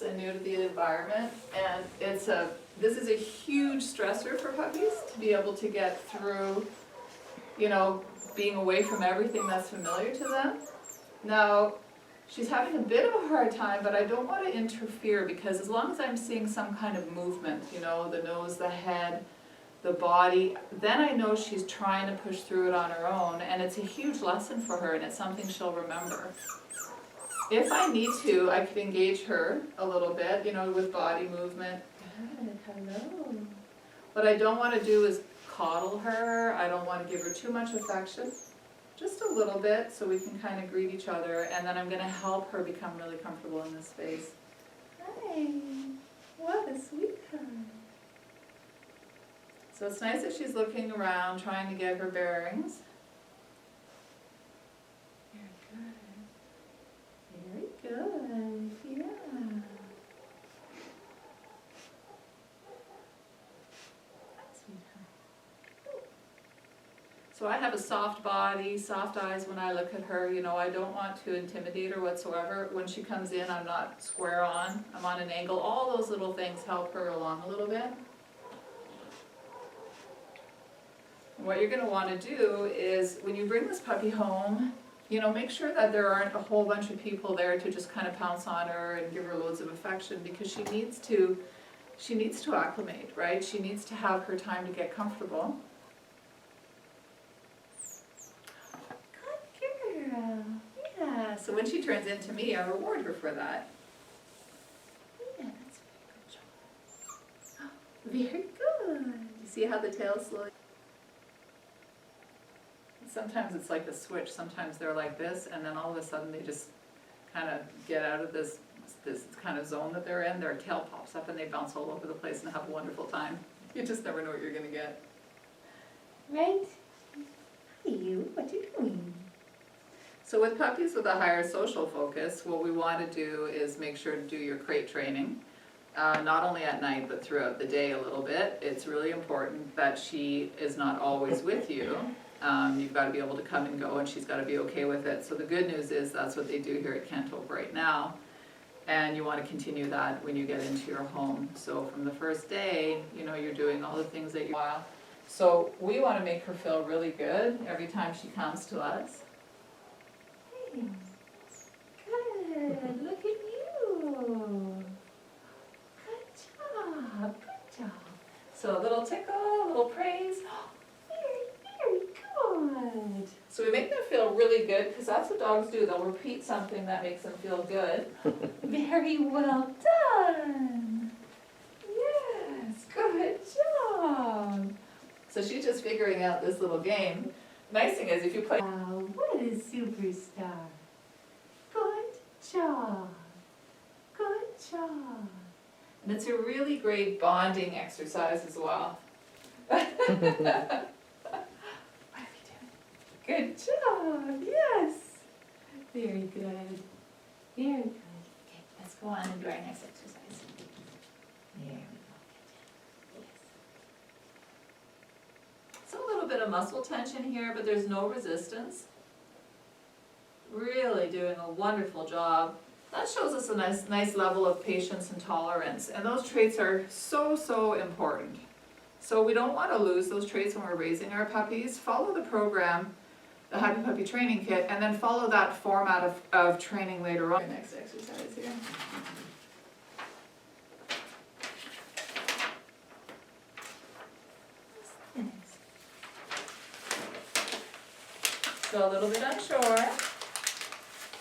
and new to the environment, and this is a huge stressor for puppies to be able to get through, you know, being away from everything that's familiar to them. Now, she's having a bit of a hard time, but I don't want to interfere, because as long as I'm seeing some kind of movement, you know, the nose, the head, the body, then I know she's trying to push through it on her own, and it's a huge lesson for her, and it's something she'll remember. If I need to, I could engage her a little bit, you know, with body movement. Good, hello. What I don't want to do is coddle her. I don't want to give her too much affection. Just a little bit, so we can kind of greet each other, and then I'm going to help her become really comfortable in this space. Hi, what a sweetheart. So it's nice that she's looking around, trying to get her bearings. Very good. Very good, yeah. So I have a soft body, soft eyes when I look at her. You know, I don't want to intimidate her whatsoever. When she comes in, I'm not square on. I'm on an angle. All those little things help her along a little bit. What you're going to want to do is, when you bring this puppy home, you know, make sure that there aren't a whole bunch of people there to just kind of pounce on her and give her loads of affection, because she needs to acclimate, right? She needs to have her time to get comfortable. Good girl. Yeah. So when she turns into me, I reward her for that. Yeah, that's a very good job. Very good. You see how the tail slowly. Sometimes it's like a switch. Sometimes they're like this, and then all of a sudden they just kind of get out of this kind of zone that they're in. Their tail pops up and they bounce all over the place and have a wonderful time. You just never know what you're going to get. Right? Hi, you. What you doing? So with puppies with a higher social focus, what we want to do is make sure to do your crate training. Not only at night, but throughout the day a little bit. It's really important that she is not always with you. You've got to be able to come and go, and she's got to be okay with it. So the good news is that's what they do here at Cantope right now. And you want to continue that when you get into your home. So from the first day, you know, you're doing all the things that you want. So we want to make her feel really good every time she comes to us. Hey, good, look at you. Good job, good job. So a little tickle, a little praise. Very good. So we make them feel really good, because that's what dogs do. They'll repeat something that makes them feel good. Very well done. Yes, good job. So she's just figuring out this little game. Nice thing is, if you play. Wow, what a superstar. Good job. Good job. And it's a really great bonding exercise as well. Good job, yes. Very good. Very good. Okay, let's go on and do our next exercise. There we go. Yes. So a little bit of muscle tension here, but there's no resistance. Really doing a wonderful job. That shows us a nice level of patience and tolerance, and those traits are so important. So we don't want to lose those traits when we're raising our puppies. Follow the program, the Happy Puppy Training Kit, and then follow that format of training later on. The next exercise here. So a little bit unsure.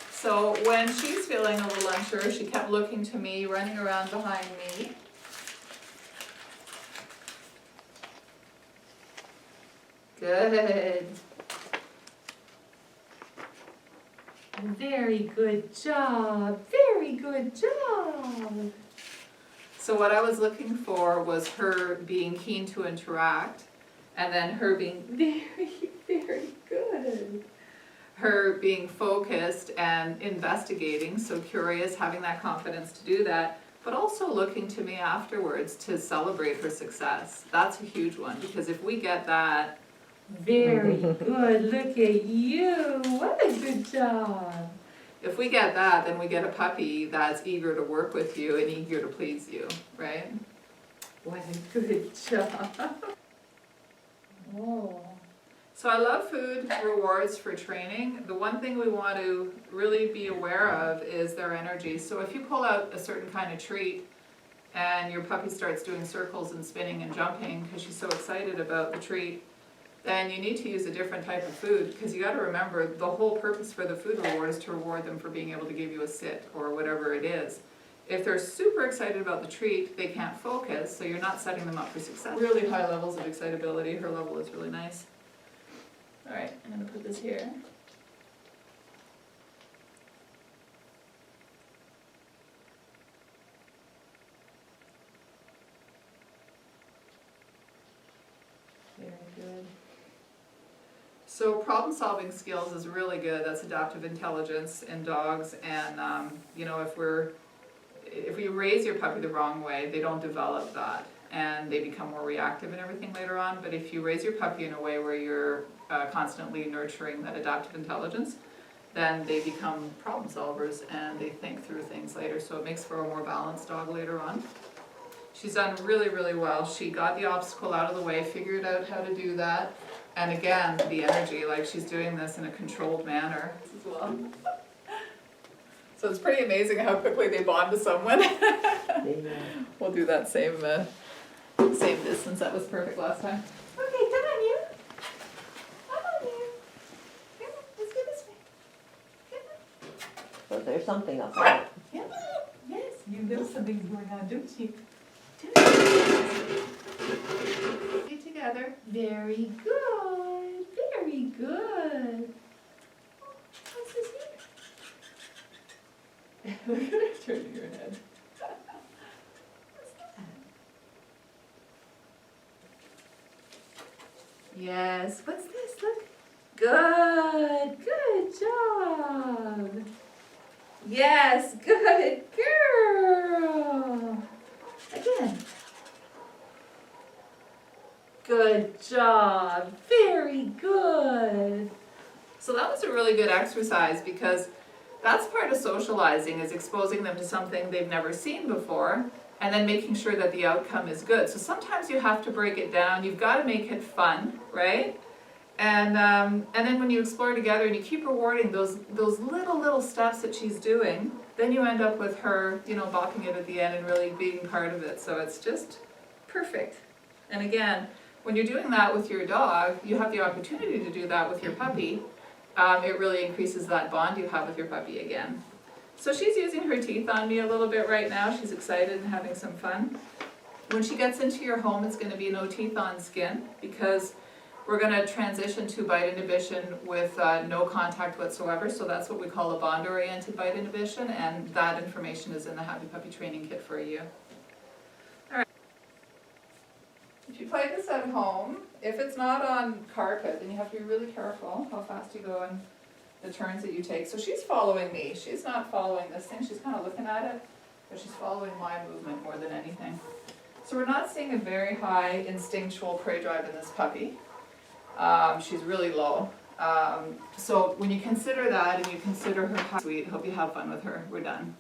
So when she's feeling a little unsure, she kept looking to me, running around behind me. Good. Very good job. Very good job. So what I was looking for was her being keen to interact, and then her being very good. Her being focused and investigating, so curious, having that confidence to do that, but also looking to me afterwards to celebrate her success. That's a huge one, because if we get that, very good, look at you, what a good job. If we get that, then we get a puppy that's eager to work with you and eager to please you, right? What a good job. Oh. So I love food rewards for training. The one thing we want to really be aware of is their energy. So if you pull out a certain kind of treat and your puppy starts doing circles and spinning and jumping because she's so excited about the treat, then you need to use a different type of food, because you got to remember the whole purpose for the food reward is to reward them for being able to give you a sit or whatever it is. If they're super excited about the treat, they can't focus, so you're not setting them up for success. Really high levels of excitability. Her level is really nice. All right, I'm going to put this here. Very good. So problem-solving skills is really good. That's adaptive intelligence in dogs, and you know, if you raise your puppy the wrong way, they don't develop that, and they become more reactive and everything later on. But if you raise your puppy in a way where you're constantly nurturing that adaptive intelligence, then they become problem solvers and they think through things later. So it makes for a more balanced dog later on. She's done really, really well. She got the obstacle out of the way, figured out how to do that. And again, the energy, like she's doing this in a controlled manner as well. So it's pretty amazing how quickly they bond to someone. We'll do that same distance. That was perfect last time. Okay, come on you. Come on you. Come on, let's go this way. Come on. So there's something up there. Yeah. Yes, you know something's going on, don't you? Get together. Very good. Very good. Oh, what's this here? Look at it turning your head. What's that? Yes. What's this? Look. Good. Good job. Yes. Good girl. Again. Good job. Very good. So that was a really good exercise, because that's part of socializing, is exposing them to something they've never seen before and then making sure that the outcome is good. So sometimes you have to break it down. You've got to make it fun, right? And then when you explore together and you keep rewarding those little steps that she's doing, then you end up with her, you know, bopping it at the end and really being part of it. So it's just perfect. And again, when you're doing that with your dog, you have the opportunity to do that with your puppy. It really increases that bond you have with your puppy again. So she's using her teeth on me a little bit right now. She's excited and having some fun. When she gets into your home, it's going to be no teeth on skin, because we're going to transition to bite inhibition with no contact whatsoever. So that's what we call a bond-oriented bite inhibition, and that information is in the Happy Puppy Training Kit for you. All right. If you play this at home, if it's not on carpet, then you have to be really careful how fast you go and the turns that you take. So she's following me. She's not following this thing. She's kind of looking at it, but she's following my movement more than anything. So we're not seeing a very high instinctual prey drive in this puppy. She's really low. So when you consider that and you consider her high, sweet, hope you have fun with her. We're done.